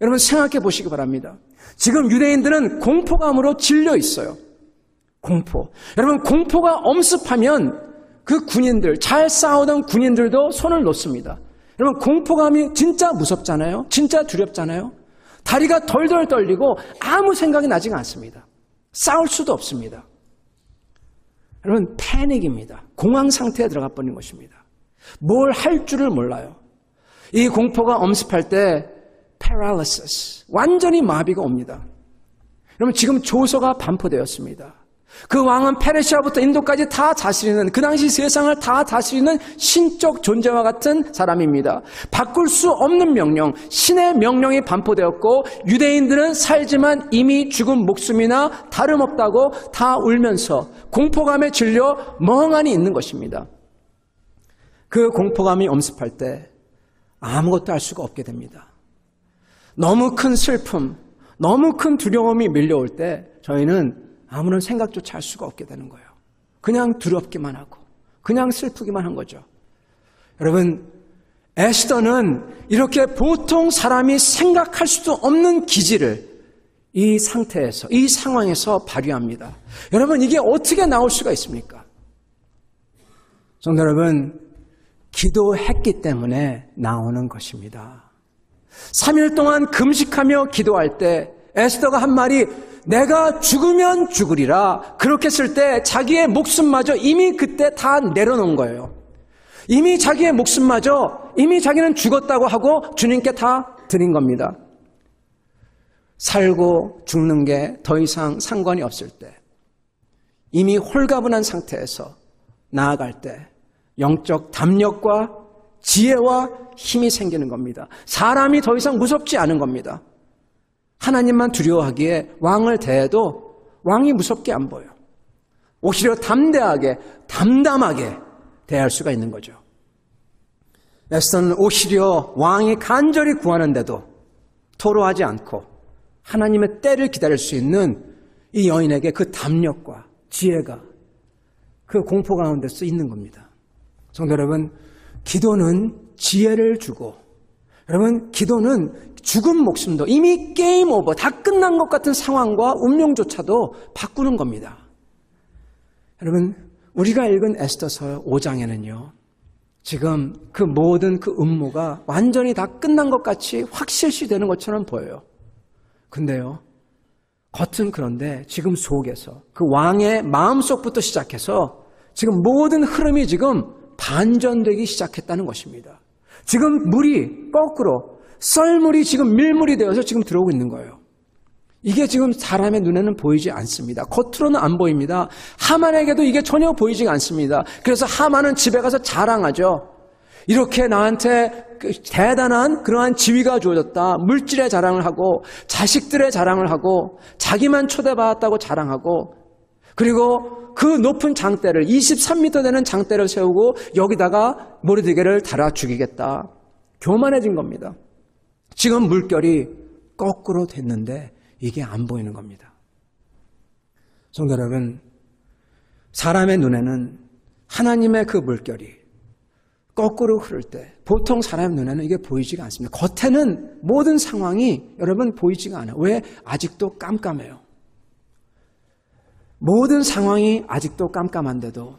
여러분, 생각해 보시기 바랍니다. 지금 유대인들은 공포감으로 질려 있어요. 공포. 여러분, 공포가 엄습하면 그 군인들, 잘 싸우던 군인들도 손을 놓습니다. 여러분, 공포감이 진짜 무섭잖아요. 진짜 두렵잖아요. 다리가 덜덜 떨리고 아무 생각이 나지가 않습니다. 싸울 수도 없습니다. 여러분, 패닉입니다. 공황 상태에 들어가 버린 것입니다. 뭘 할 줄을 몰라요. 이 공포가 엄습할 때 paralysis, 완전히 마비가 옵니다. 여러분, 지금 조서가 반포되었습니다. 그 왕은 페르시아부터 인도까지 다 다스리는, 그 당시 세상을 다 다스리는 신적 존재와 같은 사람입니다. 바꿀 수 없는 명령, 신의 명령이 반포되었고, 유대인들은 살지만 이미 죽은 목숨이나 다름없다고 다 울면서 공포감에 질려 멍하니 있는 것입니다. 그 공포감이 엄습할 때 아무것도 할 수가 없게 됩니다. 너무 큰 슬픔, 너무 큰 두려움이 밀려올 때 저희는 아무런 생각조차 할 수가 없게 되는 거예요. 그냥 두렵기만 하고 그냥 슬프기만 한 거죠. 여러분, 에스더는 이렇게 보통 사람이 생각할 수도 없는 기질을 이 상태에서, 이 상황에서 발휘합니다. 여러분, 이게 어떻게 나올 수가 있습니까? 성도 여러분, 기도했기 때문에 나오는 것입니다. 3일 동안 금식하며 기도할 때 에스더가 한 말이 내가 죽으면 죽으리라. 그렇게 했을 때 자기의 목숨마저 이미 그때 다 내려놓은 거예요. 이미 자기의 목숨마저 이미 자기는 죽었다고 하고 주님께 다 드린 겁니다. 살고 죽는 게 더 이상 상관이 없을 때, 이미 홀가분한 상태에서 나아갈 때 영적 담력과 지혜와 힘이 생기는 겁니다. 사람이 더 이상 무섭지 않은 겁니다. 하나님만 두려워하기에 왕을 대해도 왕이 무섭게 안 보여. 오히려 담대하게, 담담하게 대할 수가 있는 거죠. 에스더는 오히려 왕이 간절히 구하는데도 토로하지 않고 하나님의 때를 기다릴 수 있는 이 여인에게 그 담력과 지혜가 그 공포 가운데서 있는 겁니다. 성도 여러분, 기도는 지혜를 주고, 여러분, 기도는 죽은 목숨도 이미 게임 오버, 다 끝난 것 같은 상황과 운명조차도 바꾸는 겁니다. 여러분, 우리가 읽은 에스더서 5장에는요, 지금 그 모든 그 음모가 완전히 다 끝난 것 같이 확실시 되는 것처럼 보여요. 근데요, 겉은 그런데 지금 속에서 그 왕의 마음속부터 시작해서 지금 모든 흐름이 지금 반전되기 시작했다는 것입니다. 지금 물이 거꾸로 썰물이 지금 밀물이 되어서 지금 들어오고 있는 거예요. 이게 지금 사람의 눈에는 보이지 않습니다. 겉으로는 안 보입니다. 하만에게도 이게 전혀 보이지 않습니다. 그래서 하만은 집에 가서 자랑하죠. 이렇게 나한테 대단한 그러한 지위가 주어졌다. 물질의 자랑을 하고 자식들의 자랑을 하고 자기만 초대받았다고 자랑하고, 그리고 그 높은 장대를 23m 되는 장대를 세우고 여기다가 모르드게를 달아 죽이겠다. 교만해진 겁니다. 지금 물결이 거꾸로 됐는데 이게 안 보이는 겁니다. 성도 여러분, 사람의 눈에는 하나님의 그 물결이 거꾸로 흐를 때 보통 사람의 눈에는 이게 보이지가 않습니다. 겉에는 모든 상황이 여러분 보이지가 않아요. 왜? 아직도 깜깜해요. 모든 상황이 아직도 깜깜한데도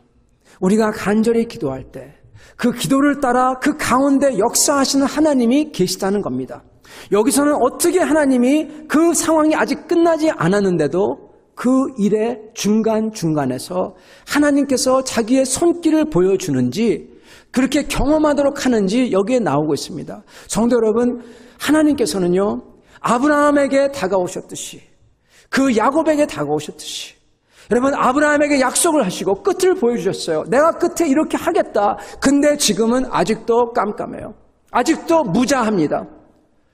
우리가 간절히 기도할 때 그 기도를 따라 그 가운데 역사하시는 하나님이 계시다는 겁니다. 여기서는 어떻게 하나님이 그 상황이 아직 끝나지 않았는데도 그 일의 중간중간에서 하나님께서 자기의 손길을 보여주는지, 그렇게 경험하도록 하는지 여기에 나오고 있습니다. 성도 여러분, 하나님께서는요, 아브라함에게 다가오셨듯이, 그 야곱에게 다가오셨듯이, 여러분, 아브라함에게 약속을 하시고 끝을 보여주셨어요. 내가 끝에 이렇게 하겠다. 근데 지금은 아직도 깜깜해요. 아직도 무자합니다.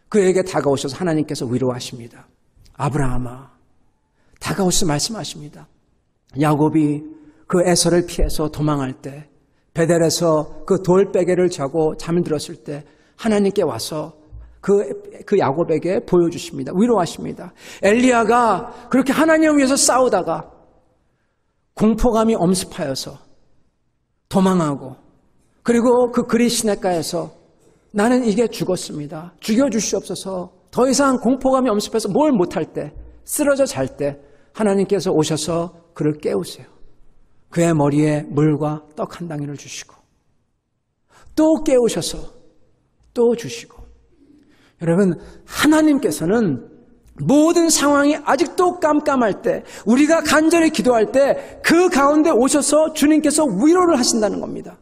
그에게 다가오셔서 하나님께서 위로하십니다. 아브라함아, 다가오셔서 말씀하십니다. 야곱이 그 에서를 피해서 도망할 때, 베델에서 그 돌베개를 자고 잠들었을 때 하나님께 와서 그 야곱에게 보여주십니다. 위로하십니다. 엘리야가 그렇게 하나님을 위해서 싸우다가 공포감이 엄습하여서 도망하고, 그리고 그 그리 시냇가에서 나는 이게 죽었습니다. 죽여주시옵소서. 더 이상 공포감이 엄습해서 뭘 못할 때, 쓰러져 잘 때 하나님께서 오셔서 그를 깨우세요. 그의 머리에 물과 떡 한 덩이를 주시고 또 깨우셔서 또 주시고, 여러분, 하나님께서는 모든 상황이 아직도 깜깜할 때, 우리가 간절히 기도할 때 그 가운데 오셔서 주님께서 위로를 하신다는 겁니다.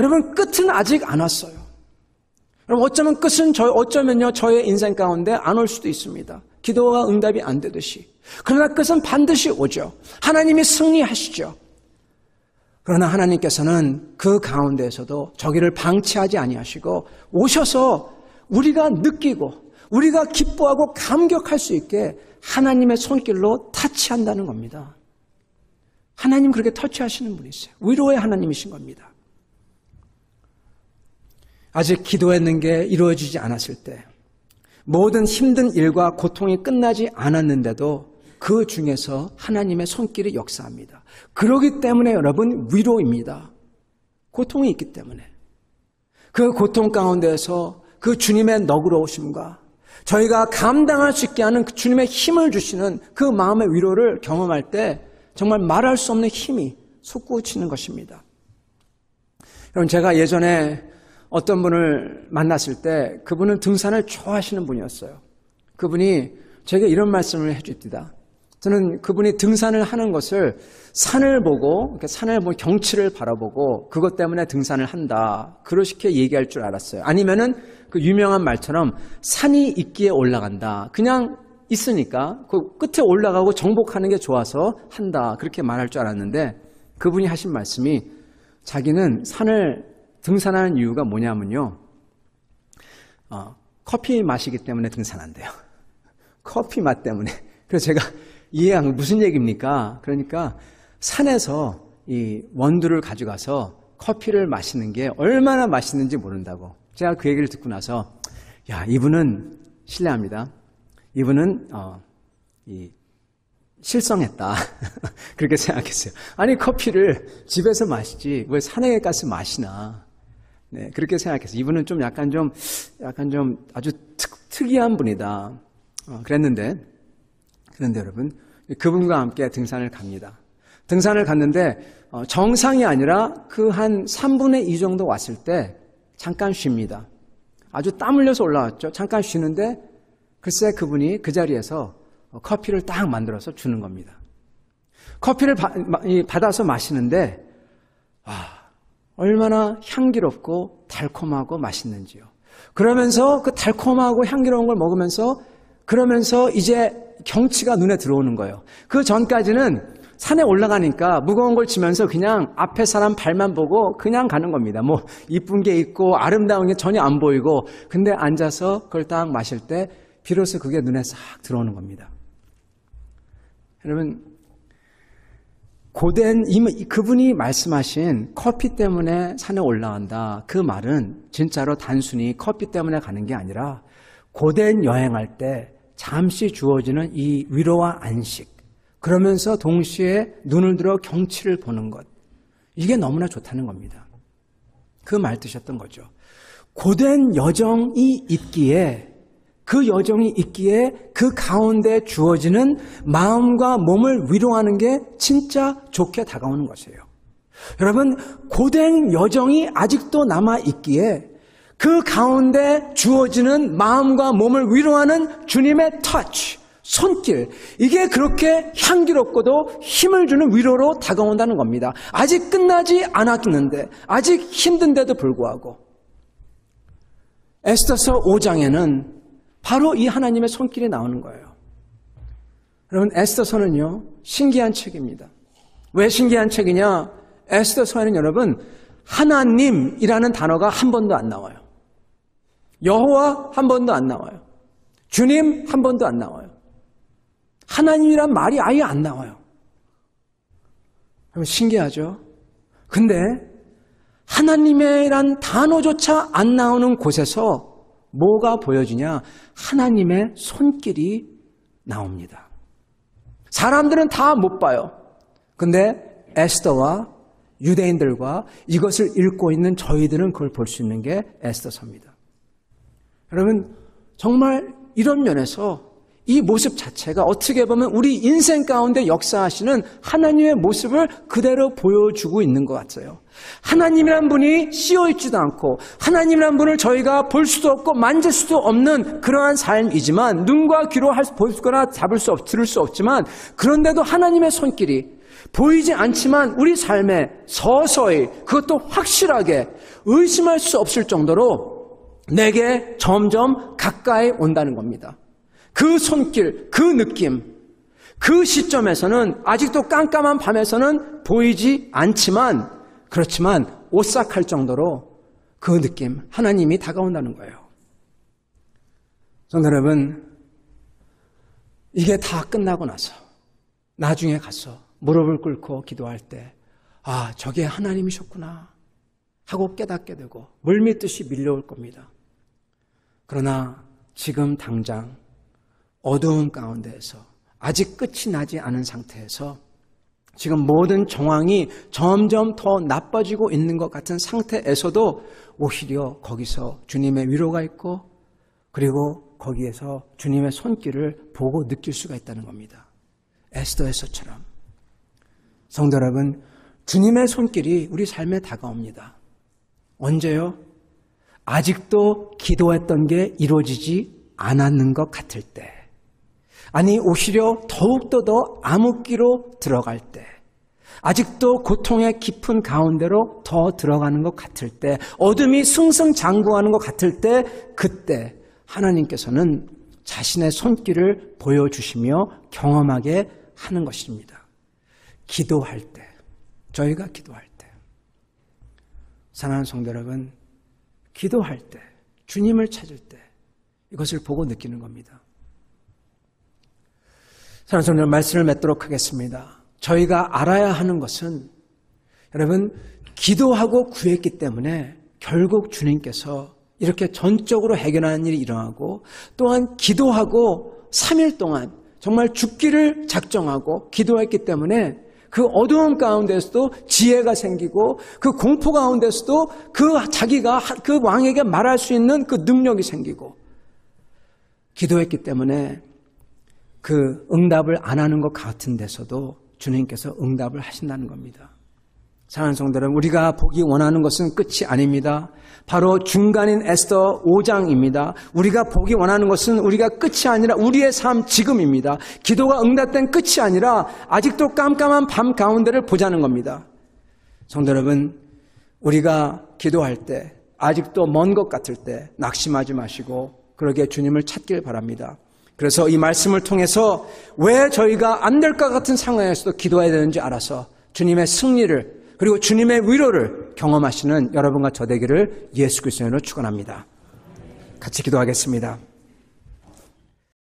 여러분, 끝은 아직 안 왔어요. 여러분, 어쩌면 끝은 어쩌면요 저의 인생 가운데 안 올 수도 있습니다. 기도가 응답이 안 되듯이. 그러나 끝은 반드시 오죠. 하나님이 승리하시죠. 그러나 하나님께서는 그 가운데에서도 저기를 방치하지 아니하시고 오셔서 우리가 느끼고 우리가 기뻐하고 감격할 수 있게 하나님의 손길로 터치한다는 겁니다. 하나님 그렇게 터치하시는 분이세요. 위로의 하나님이신 겁니다. 아직 기도했는 게 이루어지지 않았을 때, 모든 힘든 일과 고통이 끝나지 않았는데도 그 중에서 하나님의 손길이 역사합니다. 그렇기 때문에 여러분, 위로입니다. 고통이 있기 때문에. 그 고통 가운데에서 그 주님의 너그러우심과 저희가 감당할 수 있게 하는 그 주님의 힘을 주시는 그 마음의 위로를 경험할 때 정말 말할 수 없는 힘이 솟구치는 것입니다. 여러분, 제가 예전에 어떤 분을 만났을 때 그분은 등산을 좋아하시는 분이었어요. 그분이 제게 이런 말씀을 해줍니다. 저는 그분이 등산을 하는 것을 산을 보고, 산을 보고 경치를 바라보고 그것 때문에 등산을 한다, 그렇게 얘기할 줄 알았어요. 아니면은 그 유명한 말처럼 산이 있기에 올라간다, 그냥 있으니까 그 끝에 올라가고 정복하는 게 좋아서 한다, 그렇게 말할 줄 알았는데, 그분이 하신 말씀이 자기는 산을 등산하는 이유가 뭐냐면요, 커피 마시기 때문에 등산한대요. 커피 맛 때문에. 그래서 제가 이해한 건 무슨 얘기입니까? 그러니까 산에서 이 원두를 가져가서 커피를 마시는 게 얼마나 맛있는지 모른다고. 제가 그 얘기를 듣고 나서 야, 이분은 실례합니다. 이분은 실성했다. 그렇게 생각했어요. 아니, 커피를 집에서 마시지 왜 산에 가서 마시나. 네, 그렇게 생각했어요. 이분은 좀 약간 좀 아주 특이한 분이다. 그런데 여러분, 그분과 함께 등산을 갑니다. 등산을 갔는데 정상이 아니라 그 한 3분의 2 정도 왔을 때 잠깐 쉽니다. 아주 땀 흘려서 올라왔죠. 잠깐 쉬는데 글쎄 그분이 그 자리에서 커피를 딱 만들어서 주는 겁니다. 커피를 받아서 마시는데 얼마나 향기롭고 달콤하고 맛있는지요. 그러면서 그 달콤하고 향기로운 걸 먹으면서 그러면서 이제 경치가 눈에 들어오는 거예요. 그 전까지는 산에 올라가니까 무거운 걸 지면서 그냥 앞에 사람 발만 보고 그냥 가는 겁니다. 뭐 이쁜 게 있고 아름다운 게 전혀 안 보이고, 근데 앉아서 그걸 딱 마실 때 비로소 그게 눈에 싹 들어오는 겁니다. 여러분, 고된 그분이 말씀하신 커피 때문에 산에 올라간다, 그 말은 진짜로 단순히 커피 때문에 가는 게 아니라 고된 여행할 때 잠시 주어지는 이 위로와 안식, 그러면서 동시에 눈을 들어 경치를 보는 것, 이게 너무나 좋다는 겁니다. 그 말 뜻이었던 거죠. 고된 여정이 있기에, 그 여정이 있기에 그 가운데 주어지는 마음과 몸을 위로하는 게 진짜 좋게 다가오는 것이에요. 여러분, 고된 여정이 아직도 남아 있기에 그 가운데 주어지는 마음과 몸을 위로하는 주님의 터치, 손길, 이게 그렇게 향기롭고도 힘을 주는 위로로 다가온다는 겁니다. 아직 끝나지 않았는데, 아직 힘든데도 불구하고. 에스더서 5장에는 바로 이 하나님의 손길이 나오는 거예요. 여러분, 에스더서는요, 신기한 책입니다. 왜 신기한 책이냐? 에스더서에는 여러분, 하나님이라는 단어가 한 번도 안 나와요. 여호와 한 번도 안 나와요. 주님 한 번도 안 나와요. 하나님이란 말이 아예 안 나와요. 여러분, 신기하죠? 근데 하나님이란 단어조차 안 나오는 곳에서 뭐가 보여지냐? 하나님의 손길이 나옵니다. 사람들은 다 못 봐요. 근데 에스더와 유대인들과 이것을 읽고 있는 저희들은 그걸 볼 수 있는 게 에스더서입니다. 여러분, 정말 이런 면에서 이 모습 자체가 어떻게 보면 우리 인생 가운데 역사하시는 하나님의 모습을 그대로 보여주고 있는 것 같아요. 하나님이란 분이 씌어있지도 않고 하나님이란 분을 저희가 볼 수도 없고 만질 수도 없는 그러한 삶이지만, 눈과 귀로 보거나 들을 수 없지만, 그런데도 하나님의 손길이 보이지 않지만 우리 삶에 서서히, 그것도 확실하게 의심할 수 없을 정도로 내게 점점 가까이 온다는 겁니다. 그 손길, 그 느낌, 그 시점에서는 아직도 깜깜한 밤에서는 보이지 않지만, 그렇지만 오싹할 정도로 그 느낌, 하나님이 다가온다는 거예요. 성도 여러분, 이게 다 끝나고 나서 나중에 가서 무릎을 꿇고 기도할 때, 아, 저게 하나님이셨구나 하고 깨닫게 되고 물밀듯이 밀려올 겁니다. 그러나 지금 당장 어두운 가운데에서, 아직 끝이 나지 않은 상태에서, 지금 모든 정황이 점점 더 나빠지고 있는 것 같은 상태에서도 오히려 거기서 주님의 위로가 있고, 그리고 거기에서 주님의 손길을 보고 느낄 수가 있다는 겁니다. 에스더에서처럼. 성도 여러분, 주님의 손길이 우리 삶에 다가옵니다. 언제요? 아직도 기도했던 게 이루어지지 않았는 것 같을 때, 아니 오히려 더욱더 더 암흑기로 들어갈 때, 아직도 고통의 깊은 가운데로 더 들어가는 것 같을 때, 어둠이 승승장구하는 것 같을 때, 그때 하나님께서는 자신의 손길을 보여주시며 경험하게 하는 것입니다. 기도할 때, 저희가 기도할 때, 사랑하는 성도 여러분, 기도할 때, 주님을 찾을 때 이것을 보고 느끼는 겁니다. 사랑하는 성도 여러분, 말씀을 맺도록 하겠습니다. 저희가 알아야 하는 것은, 여러분, 기도하고 구했기 때문에 결국 주님께서 이렇게 전적으로 해결하는 일이 일어나고, 또한 기도하고 3일 동안 정말 죽기를 작정하고 기도했기 때문에 그 어두운 가운데서도 지혜가 생기고, 그 공포 가운데서도 자기가 그 왕에게 말할 수 있는 그 능력이 생기고, 기도했기 때문에 그 응답을 안 하는 것 같은 데서도 주님께서 응답을 하신다는 겁니다. 사랑하는 성도 여러분, 우리가 보기 원하는 것은 끝이 아닙니다. 바로 중간인 에스더 5장입니다. 우리가 보기 원하는 것은 우리가 끝이 아니라 우리의 삶 지금입니다. 기도가 응답된 끝이 아니라 아직도 깜깜한 밤 가운데를 보자는 겁니다. 성도 여러분, 우리가 기도할 때, 아직도 먼 것 같을 때 낙심하지 마시고 그러게 주님을 찾길 바랍니다. 그래서 이 말씀을 통해서 왜 저희가 안 될 것 같은 상황에서도 기도해야 되는지 알아서 주님의 승리를, 그리고 주님의 위로를 경험하시는 여러분과 저 되기를 예수 그리스도로 축원합니다. 같이 기도하겠습니다.